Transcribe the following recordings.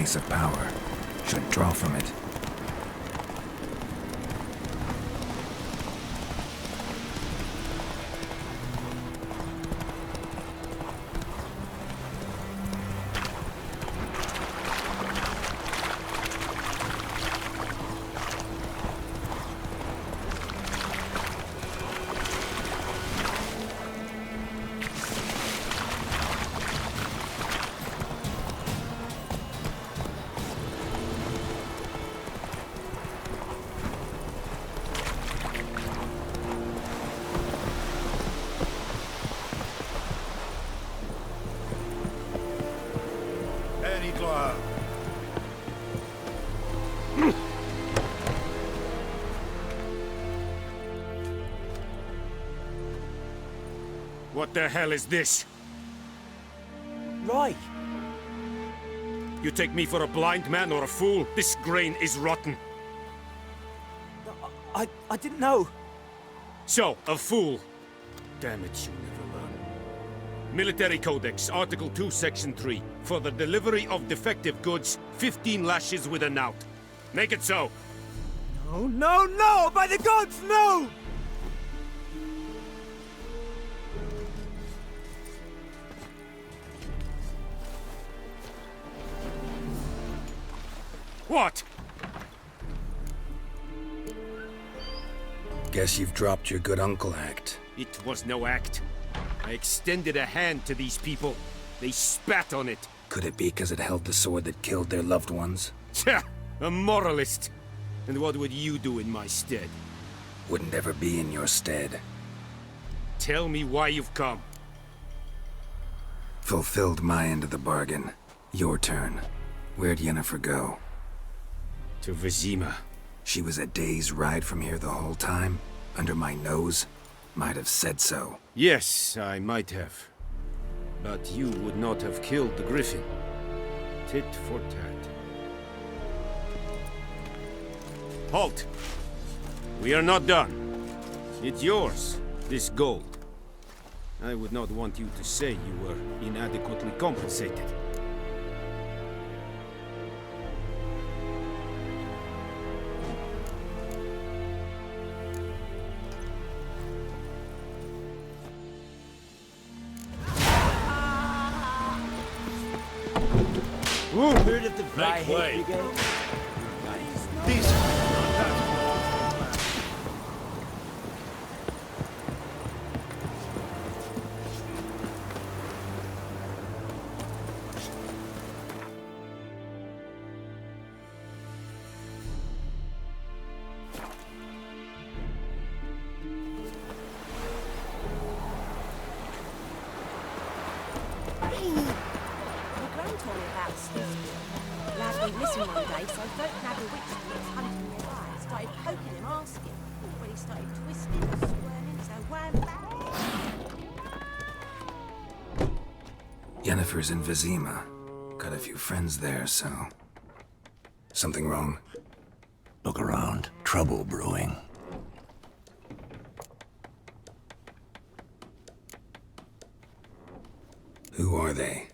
place of power. Should draw from it. What the hell is this? Right. You take me for a blind man or a fool? This grain is rotten. I didn't know. So, a fool. Damn it, you never learn. Military Codex, Article 2, Section 3. For the delivery of defective goods, 15 lashes with a knout. Make it so. No, no, no! By the gods, no! What? Guess you've dropped your good uncle act. It was no act. I extended a hand to these people. They spat on it. Could it be because it held the sword that killed their loved ones? Tja, a moralist. And what would you do in my stead? Wouldn't ever be in your stead. Tell me why you've come. Fulfilled my end of the bargain. Your turn. Where'd Yennefer go? To Vizima. She was a day's ride from here the whole time? Under my nose? Might have said so. Yes, I might have. But you would not have killed the griffin. Tit for tat. Halt! We are not done. It's yours, this gold. I would not want you to say you were inadequately compensated. Heard of the Make way. Brigade? These... Told me about Steve. Lad went missing one day, so folk had a witch that was hunting their eye. Started poking him, asking. When he started twisting and squirming, so wham bam. Yennefer's in Vizima. Got a few friends there, so... Something wrong? Look around. Trouble brewing. Who are they?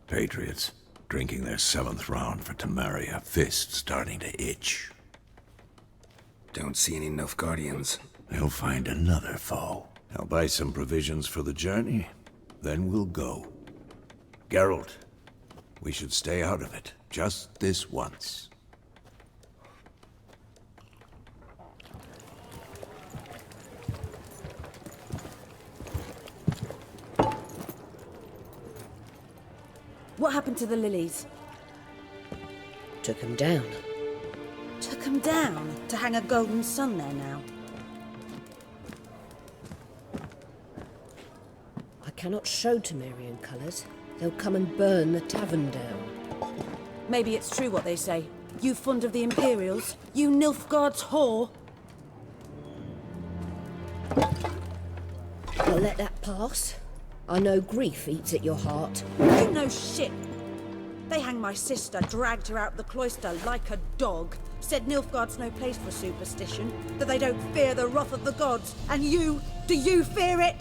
Patriots. Drinking their 7th round for Temeria. Fist starting to itch. Don't see any Nilfgaardians. They'll find another foe. I'll buy some provisions for the journey. Then we'll go. Geralt, we should stay out of it. Just this once. What happened to the lilies? Took him down. Took them down to hang a golden sun there now. I cannot show Temerian colours. They'll come and burn the tavern down. Maybe it's true what they say. You fond of the Imperials? You Nilfgaard's whore? I'll let that pass. I know grief eats at your heart. You know shit. They hanged my sister, dragged her out the cloister like a dog. Said Nilfgaard's no place for superstition, that they don't fear the wrath of the gods. And you, do you fear it?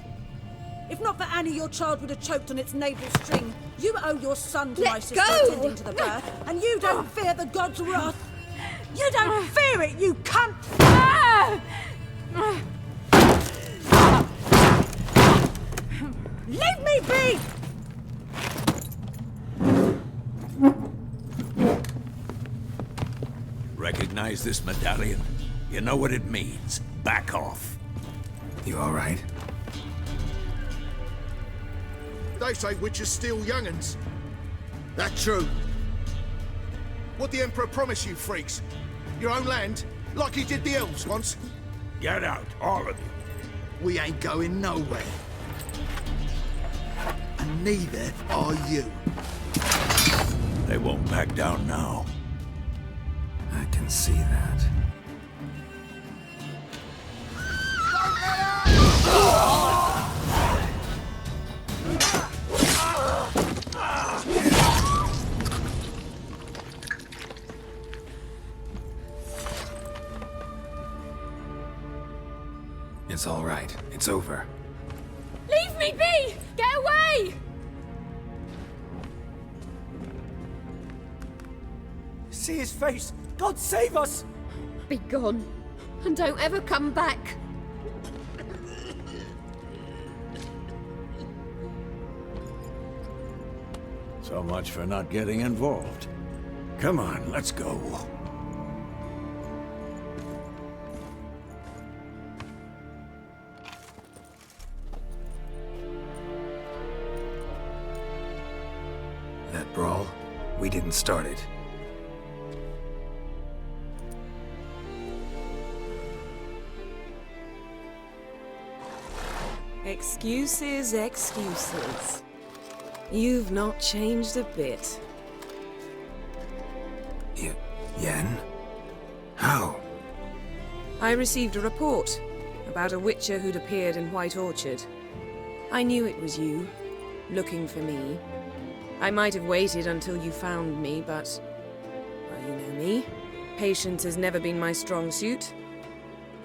If not for Annie, your child would have choked on its navel string. You owe your son to Let my sister go! attending to the birth, and you don't fear the god's wrath. You don't fear it, you cunt! Leave me be! Recognize this medallion? You know what it means. Back off. You all right? They say witches steal young'uns. That true? What the Emperor promise you, freaks? Your own land? Like he did the elves once? Get out, all of you. We ain't going nowhere. And neither are you. They won't back down now. I can see that. It's all right. It's over. Leave me be! Get away! See his face! God save us! Be gone. And don't ever come back. So much for not getting involved. Come on, let's go. That brawl, we didn't start it. Excuses, excuses. You've not changed a bit. Yen? How? I received a report about a witcher who'd appeared in White Orchard. I knew it was you, looking for me. I might have waited until you found me, but... well, you know me. Patience has never been my strong suit.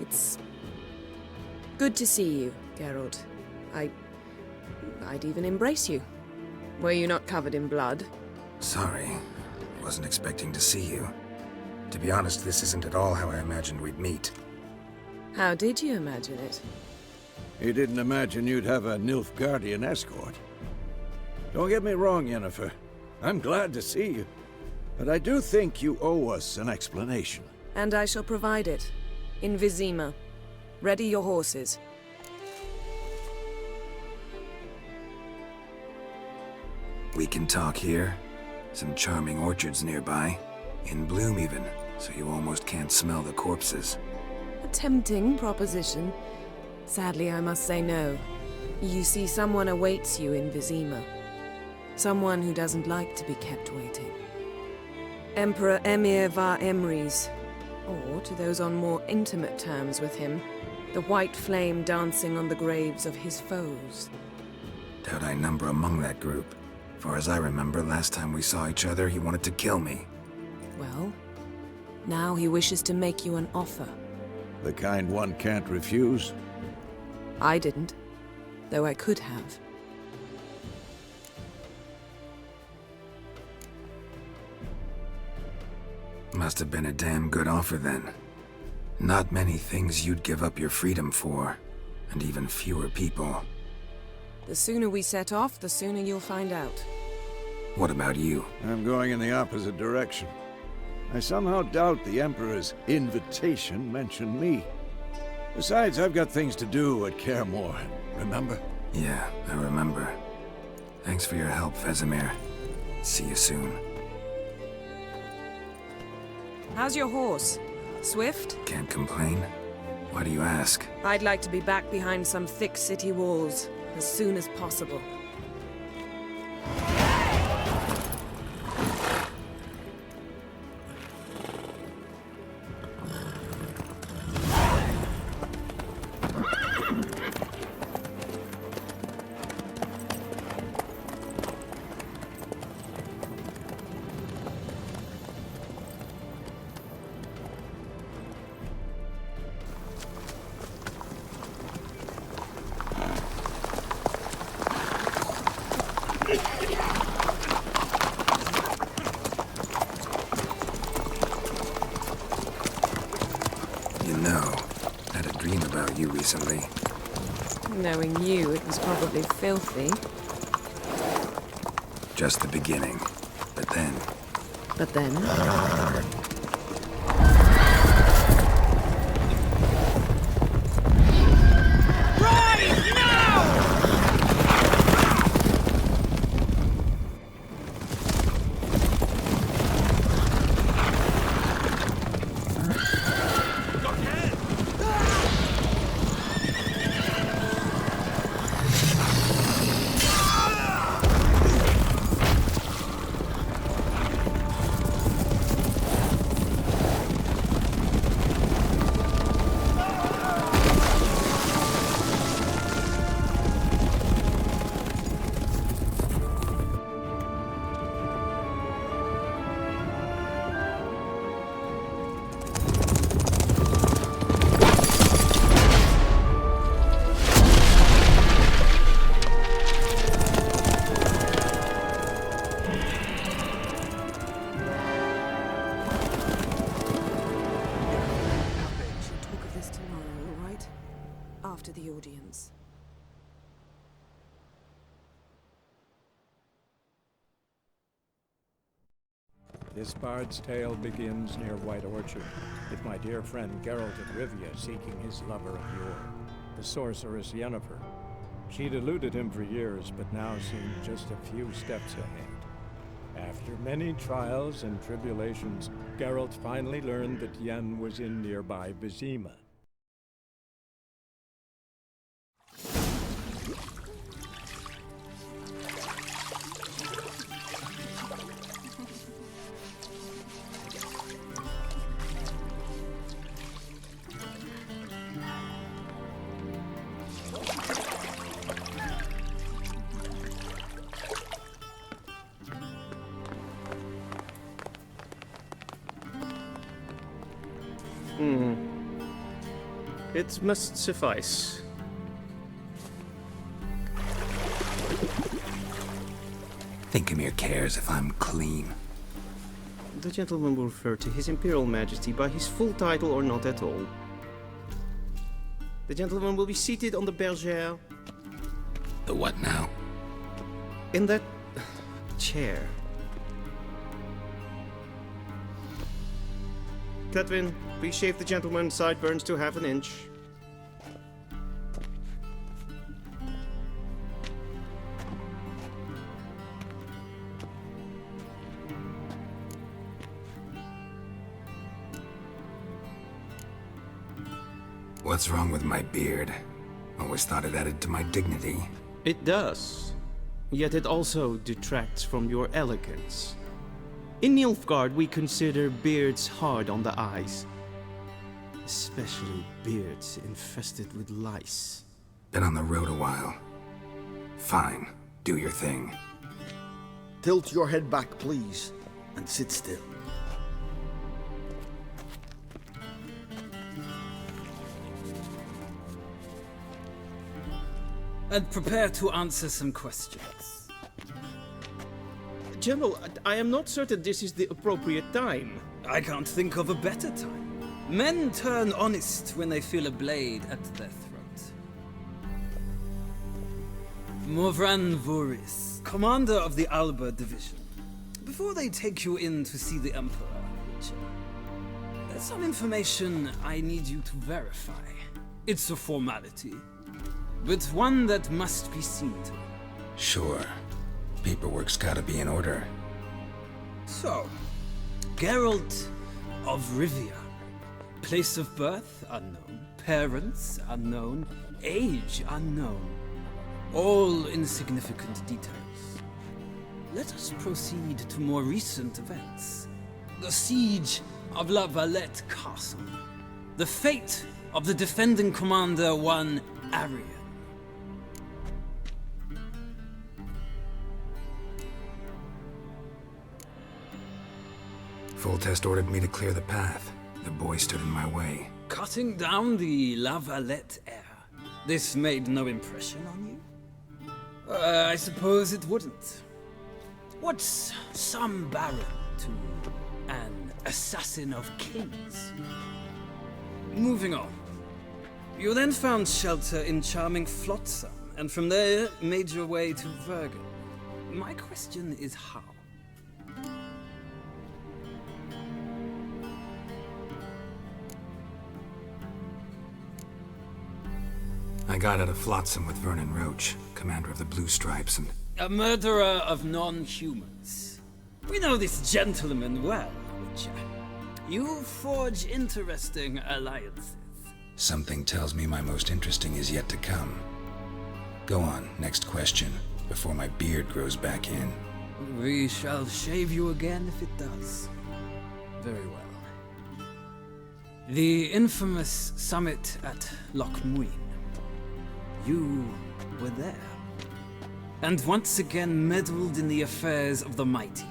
It's... good to see you, Geralt. I'd even embrace you. Were you not covered in blood? Sorry. Wasn't expecting to see you. To be honest, this isn't at all how I imagined we'd meet. How did you imagine it? You didn't imagine you'd have a Nilfgaardian escort. Don't get me wrong, Yennefer. I'm glad to see you. But I do think you owe us an explanation. And I shall provide it. In Vizima. Ready your horses. We can talk here. Some charming orchards nearby. In bloom even, so you almost can't smell the corpses. A tempting proposition. Sadly, I must say no. You see, someone awaits you in Vizima. Someone who doesn't like to be kept waiting. Emperor Emir var Emreis. Or, to those on more intimate terms with him, the white flame dancing on the graves of his foes. Doubt I number among that group. Far as I remember, last time we saw each other, he wanted to kill me. Well, now he wishes to make you an offer. The kind one can't refuse. I didn't, though I could have. Must have been a damn good offer then. Not many things you'd give up your freedom for, and even fewer people. The sooner we set off, the sooner you'll find out. What about you? I'm going in the opposite direction. I somehow doubt the Emperor's invitation mentioned me. Besides, I've got things to do at Kaer Morhen, remember? Yeah, I remember. Thanks for your help, Vesemir. See you soon. How's your horse? Swift? Can't complain. Why do you ask? I'd like to be back behind some thick city walls as soon as possible. You know, I had a dream about you recently. Knowing you, it was probably filthy. Just the beginning. But then, But then... We'll talk of this tomorrow, all right? After the audience. This bard's tale begins near White Orchard, with my dear friend Geralt of Rivia seeking his lover of yore, the sorceress Yennefer. She'd eluded him for years, but now seemed just a few steps ahead. After many trials and tribulations, Geralt finally learned that Yen was in nearby Vizima. It must suffice. Thinkamere cares if I'm clean. The gentleman will refer to His Imperial Majesty by his full title or not at all. The gentleman will be seated on the bergère. The what now? In that chair. Cletwin, please shave the gentleman's sideburns to half an inch. What's wrong with my beard? Always thought it added to my dignity. It does. Yet it also detracts from your elegance. In Nilfgaard, we consider beards hard on the eyes. Especially beards infested with lice. Been on the road a while. Fine, do your thing. Tilt your head back, please, and sit still. And prepare to answer some questions. General, I am not certain this is the appropriate time. I can't think of a better time. Men turn honest when they feel a blade at their throat. Morvran Voorhis, commander of the Alba Division. Before they take you in to see the Emperor, Witcher, there's some information I need you to verify. It's a formality, but one that must be seen to. Sure. Paperwork's gotta be in order. So, Geralt of Rivia. Place of birth unknown. Parents unknown. Age unknown. All insignificant details. Let us proceed to more recent events. The siege of La Valette Castle. The fate of the defending commander, one Arian. Foltest ordered me to clear the path. The boy stood in my way. Cutting down the La Valette heir. This made no impression on you? I suppose it wouldn't. What's some baron to an assassin of kings? Moving on. You then found shelter in charming Flotsam, and from there made your way to Vergen. My question is how? I got out of Flotsam with Vernon Roach, commander of the Blue Stripes, and... A murderer of non-humans. We know this gentleman well, Witcher. You forge interesting alliances. Something tells me my most interesting is yet to come. Go on, next question, before my beard grows back in. We shall shave you again if it does. Very well. The infamous summit at Loch Muin. You were there. And once again meddled in the affairs of the mighty.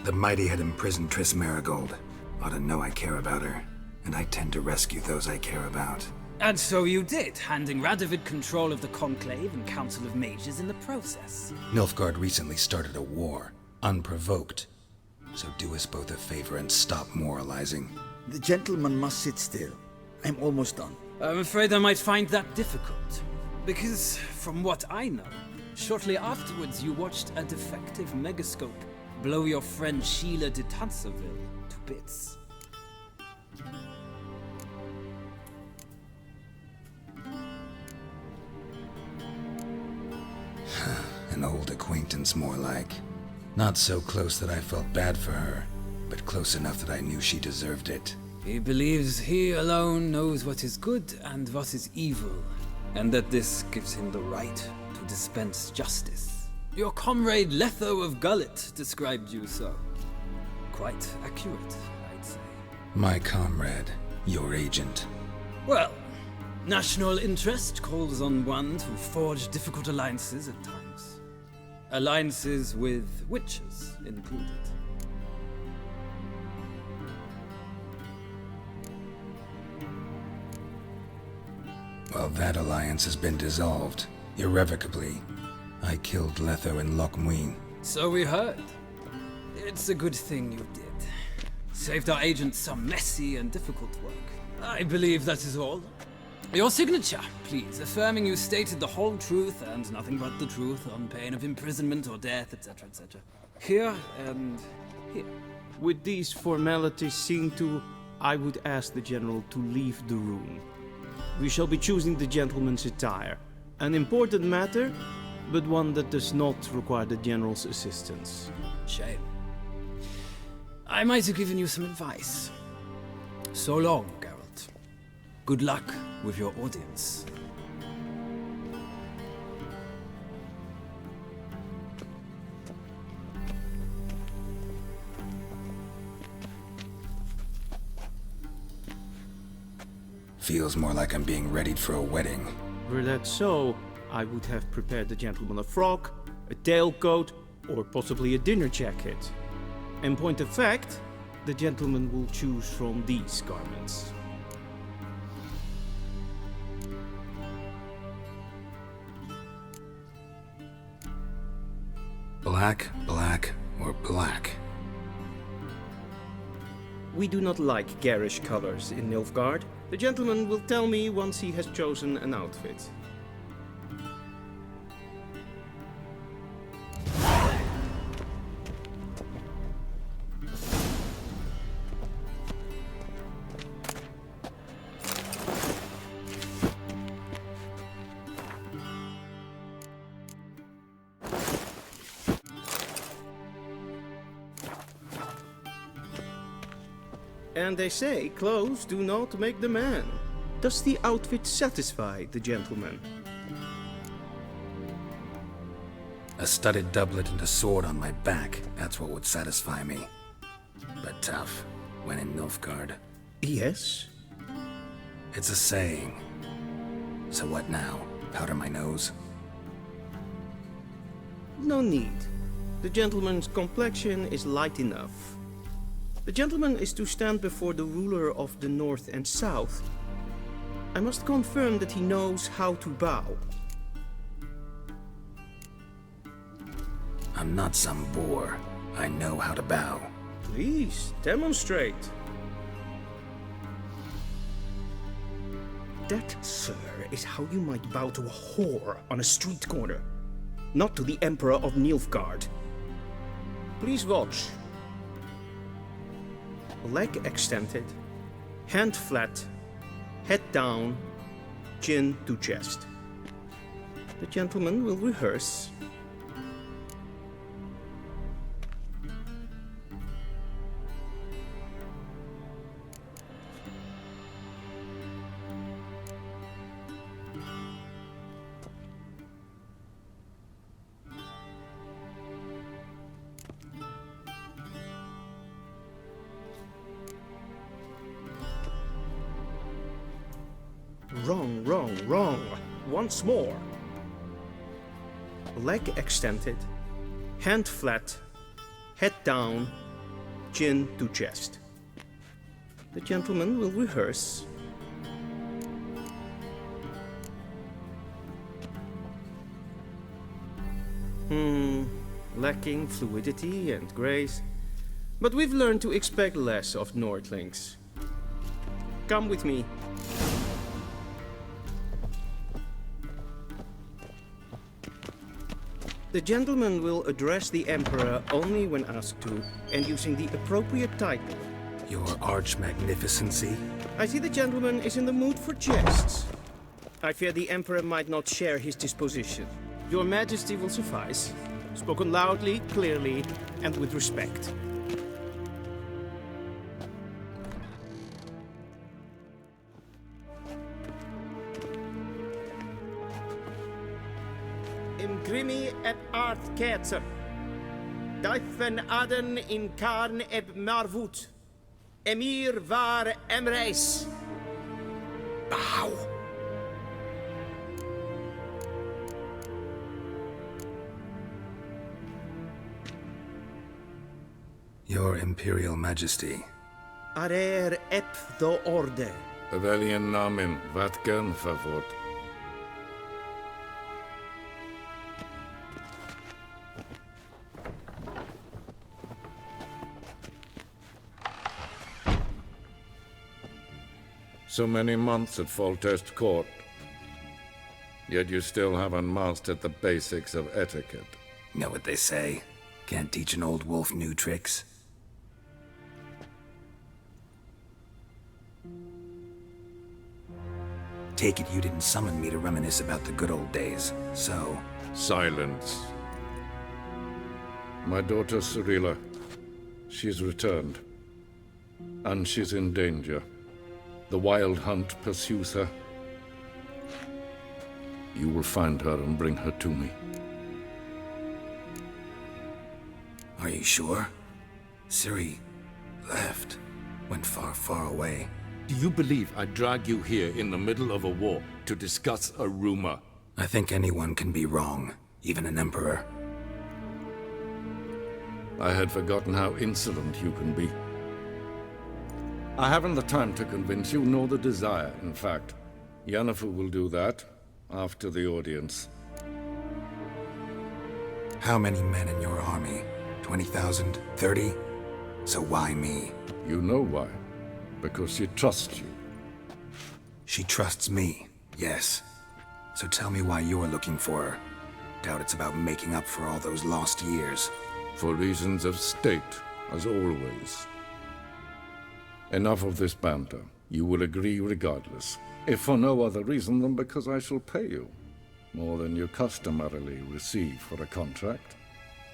The mighty had imprisoned Triss Marigold. Ought to know I care about her, and I tend to rescue those I care about. And so you did, handing Radovid control of the Conclave and Council of Mages in the process. Nilfgaard recently started a war, unprovoked. So do us both a favor and stop moralizing. The gentleman must sit still. I'm almost done. I'm afraid I might find that difficult. Because, from what I know, shortly afterwards you watched a defective megascope blow your friend Sheila de Tanserville to bits. An old acquaintance, more like. Not so close that I felt bad for her, but close enough that I knew she deserved it. He believes he alone knows what is good and what is evil, and that this gives him the right to dispense justice. Your comrade Letho of Gullet described you so. Quite accurate, I'd say. My comrade, your agent. Well, national interest calls on one to forge difficult alliances at times. Alliances with witches included. Well, that alliance has been dissolved, irrevocably. I killed Letho in Loch Muin. So we heard. It's a good thing you did. Saved our agent some messy and difficult work. I believe that is all. Your signature, please, affirming you stated the whole truth and nothing but the truth on pain of imprisonment or death, etc., etc. Here and here. With these formalities seen to, I would ask the General to leave the room. We shall be choosing the gentleman's attire. An important matter, but one that does not require the General's assistance. Shame. I might have given you some advice. So long, Geralt. Good luck with your audience. Feels more like I'm being readied for a wedding. Were that so, I would have prepared the gentleman a frock, a tailcoat, or possibly a dinner jacket. In point of fact, the gentleman will choose from these garments. Black, black, or black? We do not like garish colors in Nilfgaard. The gentleman will tell me once he has chosen an outfit. And they say clothes do not make the man. Does the outfit satisfy the gentleman? A studded doublet and a sword on my back, that's what would satisfy me. But tough, when in Nilfgaard. Yes? It's a saying. So what now? Powder my nose? No need. The gentleman's complexion is light enough. The gentleman is to stand before the ruler of the North and South. I must confirm that he knows how to bow. I'm not some boor. I know how to bow. Please, demonstrate. That, sir, is how you might bow to a whore on a street corner, not to the Emperor of Nilfgaard. Please watch. Leg extended, hand flat, head down, chin to chest. The gentleman will rehearse. Wrong, wrong, wrong. Once more. Leg extended, hand flat, head down, chin to chest. The gentleman will rehearse. Lacking fluidity and grace. But we've learned to expect less of Nordlings. Come with me. The gentleman will address the Emperor only when asked to, and using the appropriate title. Your Arch-Magnificency? I see the gentleman is in the mood for jests. I fear the Emperor might not share his disposition. Your Majesty will suffice. Spoken loudly, clearly, and with respect. Imgrimi eb art ketzer. Daifen aden in karn eb marvut. Emir var emreis. Bow. Your Imperial Majesty. Arer ep do orde. Veljen namen, vatkan favort. So many months at Foltest Court, yet you still haven't mastered the basics of etiquette. Know what they say? Can't teach an old wolf new tricks. Take it you didn't summon me to reminisce about the good old days, so... Silence. My daughter Cirilla, she's returned. And she's in danger. The Wild Hunt pursues her. You will find her and bring her to me. Are you sure? Ciri left. Went far, far away. Do you believe I'd drag you here in the middle of a war to discuss a rumor? I think anyone can be wrong, even an emperor. I had forgotten how insolent you can be. I haven't the time to convince you, nor the desire, in fact. Yennefer will do that after the audience. How many men in your army? 20,000? 30? So why me? You know why. Because she trusts you. She trusts me, yes. So tell me why you're looking for her. Doubt it's about making up for all those lost years. For reasons of state, as always. Enough of this banter. You will agree regardless. If for no other reason than because I shall pay you. More than you customarily receive for a contract.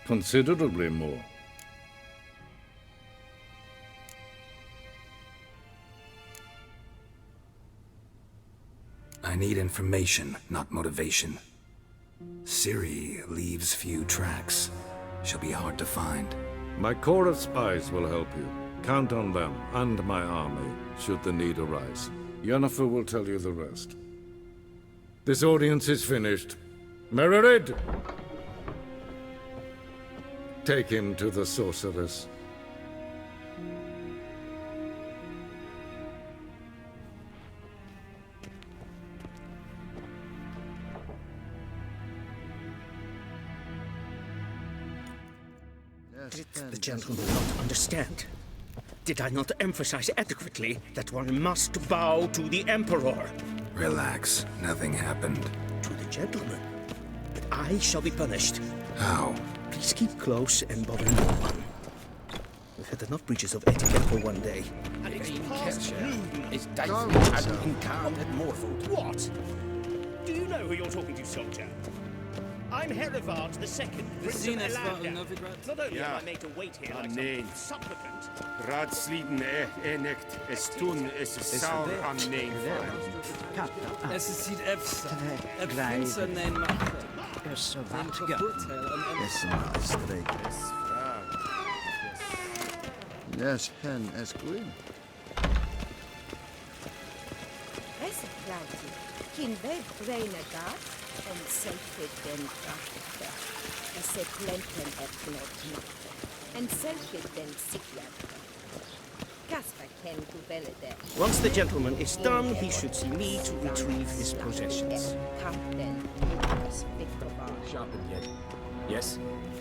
Considerably more. I need information, not motivation. Ciri leaves few tracks. She'll be hard to find. My corps of spies will help you. Count on them, and my army, should the need arise. Yennefer will tell you the rest. This audience is finished. Mererid! Take him to the sorceress. Did the gentleman not understand? Did I not emphasize adequately that one must bow to the Emperor? Relax. Nothing happened. To the gentleman. But I shall be punished. How? Please keep close and bother no one. We've had enough breaches of etiquette for one day. And it's past noon. Is Dyson encountered more food? What? Do you know who you're talking to, soldier? I'm Herivard II, Prince of Elandar. Not only am I made to wait here like some supplicant... Radsliden enecht, estun es saur am nein. Es is niet efsa. Het prinsen nein machte. Så Den vattga. kaputt här. Ledsen att strejka. Yes, hen es green. Reseklauti, kin ved breina gas, en selfie den kraftige. En se plenten et blod natte. En selfie den sikjade. Gaspar ken guvelle der. Once the gentleman is done, he should see me to retrieve his possessions. Captain, Sharpened yet? Yes?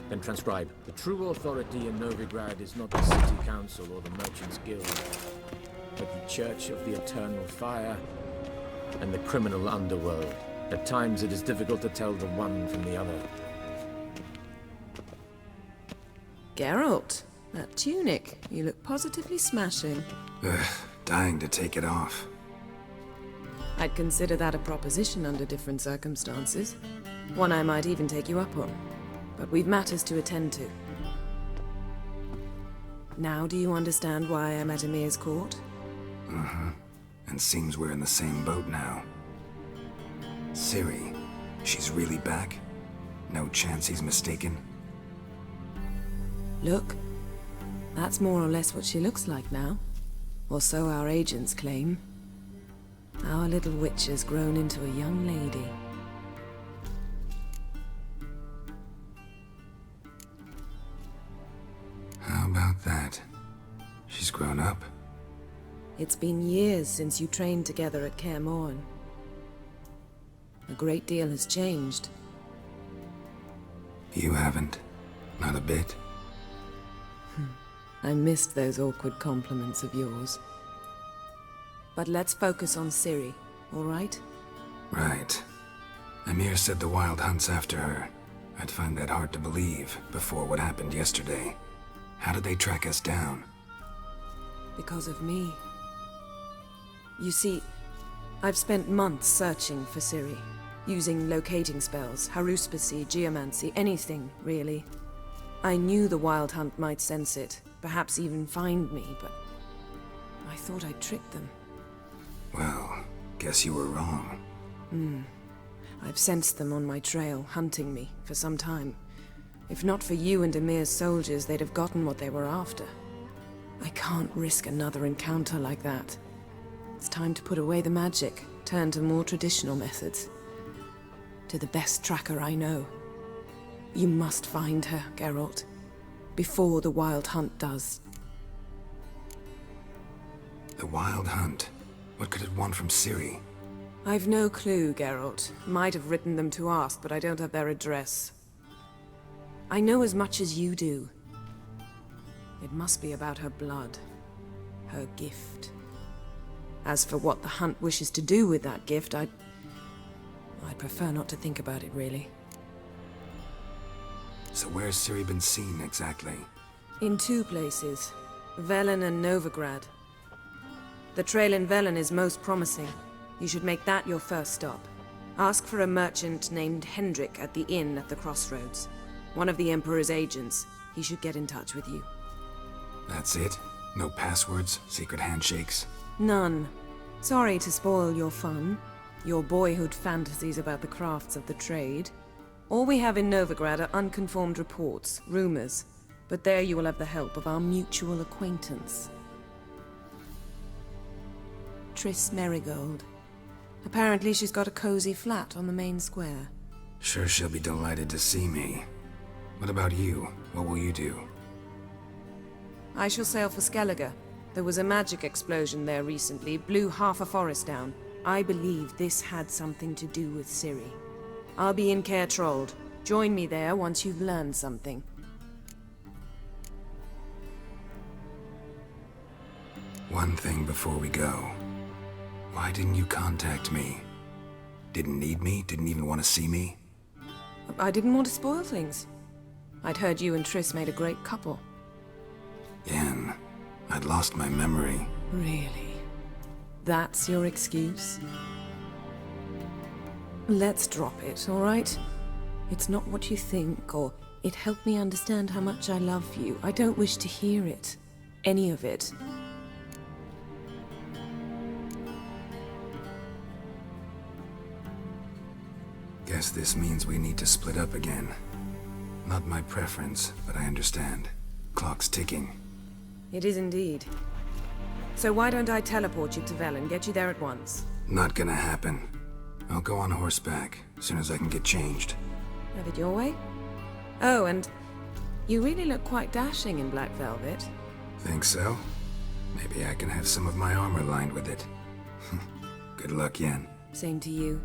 Then transcribe. The true authority in Novigrad is not the city council or the merchants' guild, but the Church of the Eternal Fire and the criminal underworld. At times it is difficult to tell the one from the other. Geralt, that tunic. You look positively smashing. Ugh, dying to take it off. I'd consider that a proposition under different circumstances. One I might even take you up on. But we've matters to attend to. Now do you understand why I'm at Emir's court? Uh-huh. And seems we're in the same boat now. Ciri, she's really back? No chance he's mistaken? Look, that's more or less what she looks like now. Or so our agents claim. Our little witch has grown into a young lady. How about that? She's grown up? It's been years since you trained together at Kaer Morhen. A great deal has changed. You haven't? Not a bit? I missed those awkward compliments of yours. But let's focus on Ciri, all right? Right. Emir said the Wild Hunt's after her. I'd find that hard to believe before what happened yesterday. How did they track us down? Because of me. You see, I've spent months searching for Ciri, using locating spells, haruspicy, geomancy, anything, really. I knew the Wild Hunt might sense it, perhaps even find me, but I thought I'd tricked them. Well, guess you were wrong. I've sensed them on my trail, hunting me, for some time. If not for you and Emir's soldiers, they'd have gotten what they were after. I can't risk another encounter like that. It's time to put away the magic, turn to more traditional methods. To the best tracker I know. You must find her, Geralt. Before the Wild Hunt does. The Wild Hunt? What could it want from Ciri? I've no clue, Geralt. Might have written them to ask, but I don't have their address. I know as much as you do. It must be about her blood. Her gift. As for what the Hunt wishes to do with that gift, I'd prefer not to think about it, really. So where's Ciri been seen, exactly? In two places. Velen and Novigrad. The trail in Velen is most promising. You should make that your first stop. Ask for a merchant named Hendrik at the inn at the crossroads. One of the Emperor's agents. He should get in touch with you. That's it? No passwords? Secret handshakes? None. Sorry to spoil your fun. Your boyhood fantasies about the crafts of the trade. All we have in Novigrad are unconformed reports, rumors. But there you will have the help of our mutual acquaintance. Triss Merigold. Apparently she's got a cozy flat on the main square. Sure she'll be delighted to see me. What about you? What will you do? I shall sail for Skellige. There was a magic explosion there recently, blew half a forest down. I believe this had something to do with Ciri. I'll be in Caer Trold. Join me there once you've learned something. One thing before we go. Why didn't you contact me? Didn't need me? Didn't even want to see me? I didn't want to spoil things. I'd heard you and Triss made a great couple. Yen, I'd lost my memory. Really? That's your excuse? Let's drop it, all right? It's not what you think, or it helped me understand how much I love you. I don't wish to hear it. Any of it. Guess this means we need to split up again. Not my preference, but I understand. Clock's ticking. It is indeed. So why don't I teleport you to Velen, get you there at once? Not gonna happen. I'll go on horseback, as soon as I can get changed. Have it your way? Oh, and you really look quite dashing in black velvet. Think so? Maybe I can have some of my armor lined with it. Good luck, Yen. Same to you.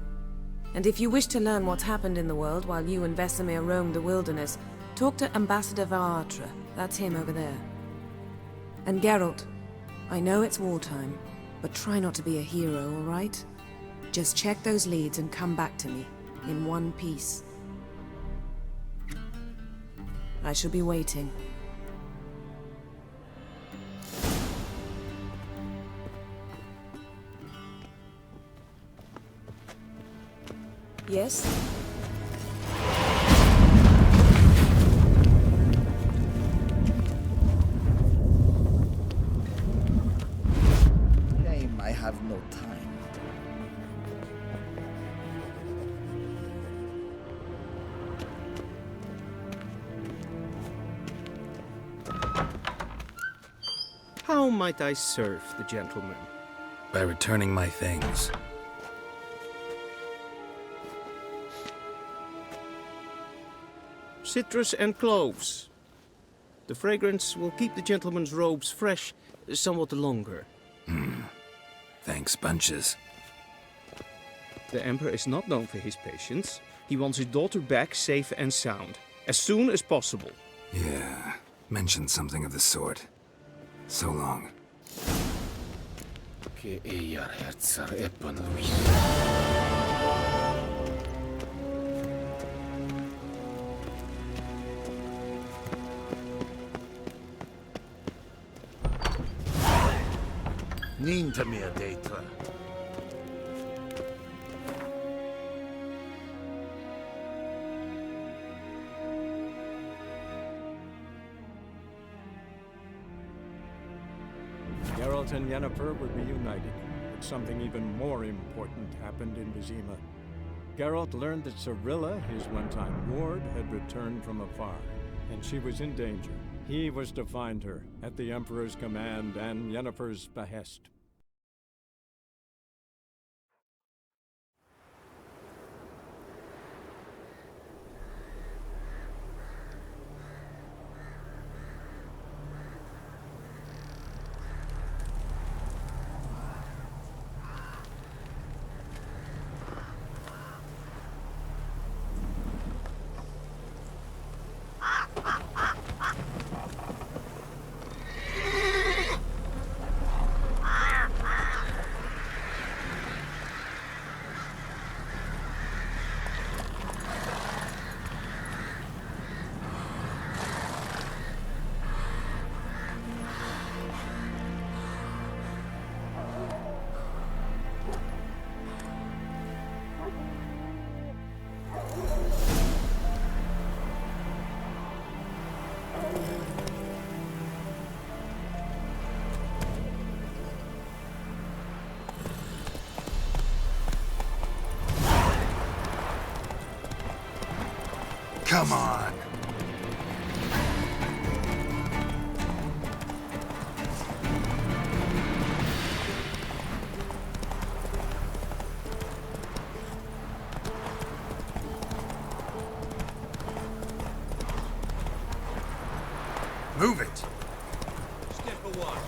And if you wish to learn what's happened in the world while you and Vesemir roamed the wilderness, talk to Ambassador Varatra. That's him over there. And Geralt, I know it's wartime, but try not to be a hero, all right? Just check those leads and come back to me, in one piece. I shall be waiting. Yes? Shame I have no time. How might I serve the gentleman? By returning my things. Citrus and cloves. The fragrance will keep the gentleman's robes fresh somewhat longer. Thanks, bunches. The Emperor is not known for his patience. He wants his daughter back safe and sound, as soon as possible. Yeah, mentioned something of the sort. So long. Ninta mea data. Geralt and Yennefer were reunited, but something even more important happened in Vizima. Geralt learned that Cirilla, his one-time ward, had returned from afar, and she was in danger. He was to find her, at the Emperor's command and Yennefer's behest. Come on. Move it. Step away.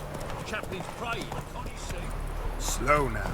Chaplain's praying. Can't you see? Slow now.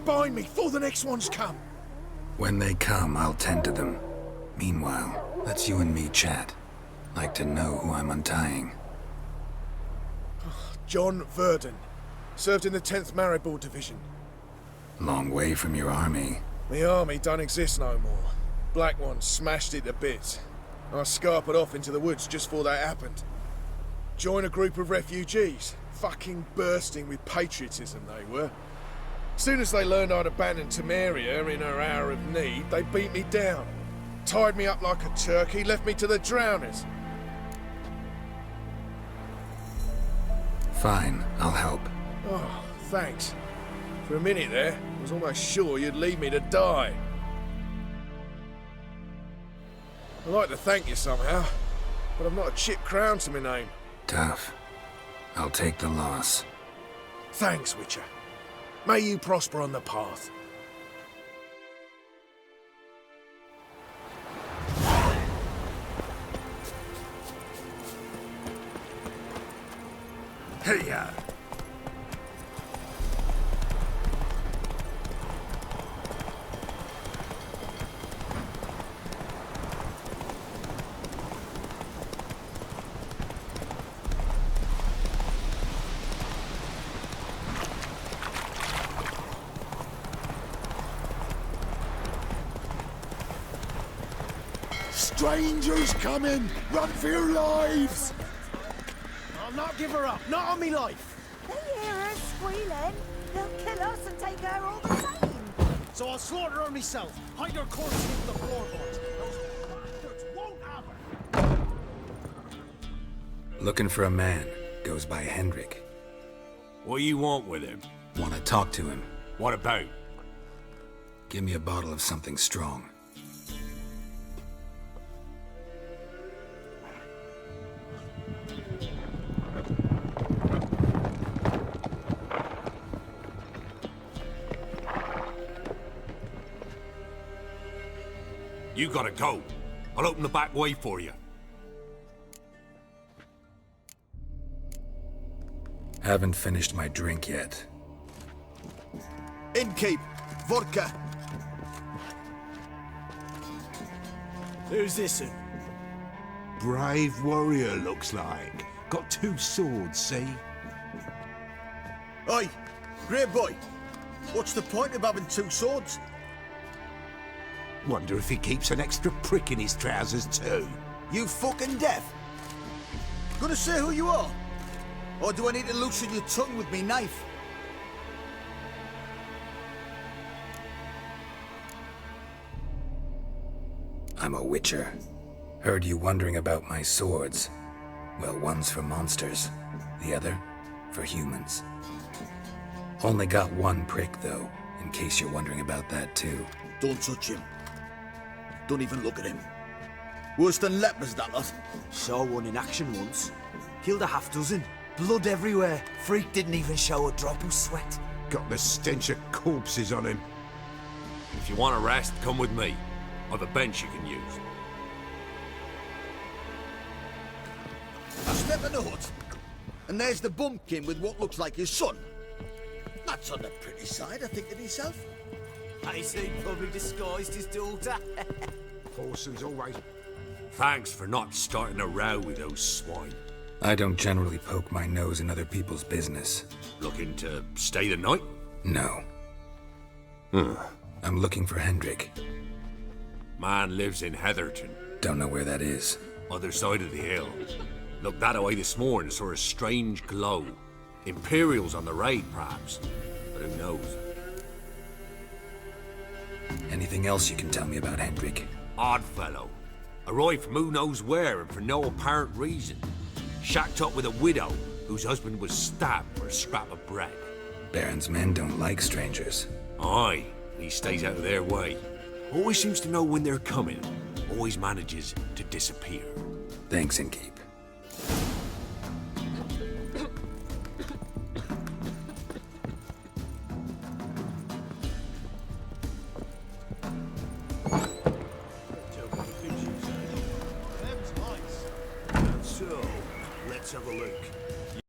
bind me before the next ones come. When they come, I'll tend to them. Meanwhile, let's you and me chat. Like to know who I'm untying. John Verdon. Served in the 10th Maribor Division. Long way from your army. The army don't exist no more. Black Ones smashed it to bits. I scarpered off into the woods just before that happened. Joined a group of refugees. Fucking bursting with patriotism they were. Soon as they learned I'd abandoned Temeria in her hour of need, they beat me down. Tied me up like a turkey, left me to the drowners. Fine, I'll help. Oh, thanks. For a minute there, I was almost sure you'd leave me to die. I'd like to thank you somehow, but I've not a chip crown to my name. Tough. I'll take the loss. Thanks, Witcher. May you prosper on the path. Hey-ya! Strangers coming! Run for your lives! I'll not give her up, not on me life! They hear her squealing. They'll kill us and take her all the same. So I'll slaughter her myself. Hide her corpse into the floorboards. Those bastards won't have her. Looking for a man. Goes by Hendrik. What do you want with him? Want to talk to him. What about? Give me a bottle of something strong. You gotta go. I'll open the back way for you. Haven't finished my drink yet. Innkeep, vodka. Who's this? Brave warrior, looks like. Got 2 swords, see? Oi, great boy. What's the point of having 2 swords? Wonder if he keeps an extra prick in his trousers too. You fucking deaf? Gonna say who you are? Or do I need to loosen your tongue with me knife? I'm a witcher. Heard you wondering about my swords. Well, one's for monsters, the other for humans. Only got 1 prick, though, in case you're wondering about that, too. Don't touch him. Don't even look at him. Worse than lepers, that lot. Saw one in action once. Killed a half-dozen. Blood everywhere. Freak didn't even show a drop of sweat. Got the stench of corpses on him. If you want a rest, come with me. I've a bench you can use. I step in the hut, and there's the bumpkin with what looks like his son. That's on the pretty side, I think to myself. I see, probably disguised his daughter. Parsons always... Thanks for not starting a row with those swine. I don't generally poke my nose in other people's business. Looking to stay the night? No. I'm looking for Hendrik. Man lives in Heatherton. Don't know where that is. Other side of the hill. Looked that away this morning, saw a strange glow. Imperials on the raid, perhaps. But who knows? Anything else you can tell me about Hendrik? Odd fellow. Arrived from who knows where and for no apparent reason. Shacked up with a widow whose husband was stabbed for a scrap of bread. Baron's men don't like strangers. Aye, he stays out of their way. Always seems to know when they're coming. Always manages to disappear. Thanks, Innkeep.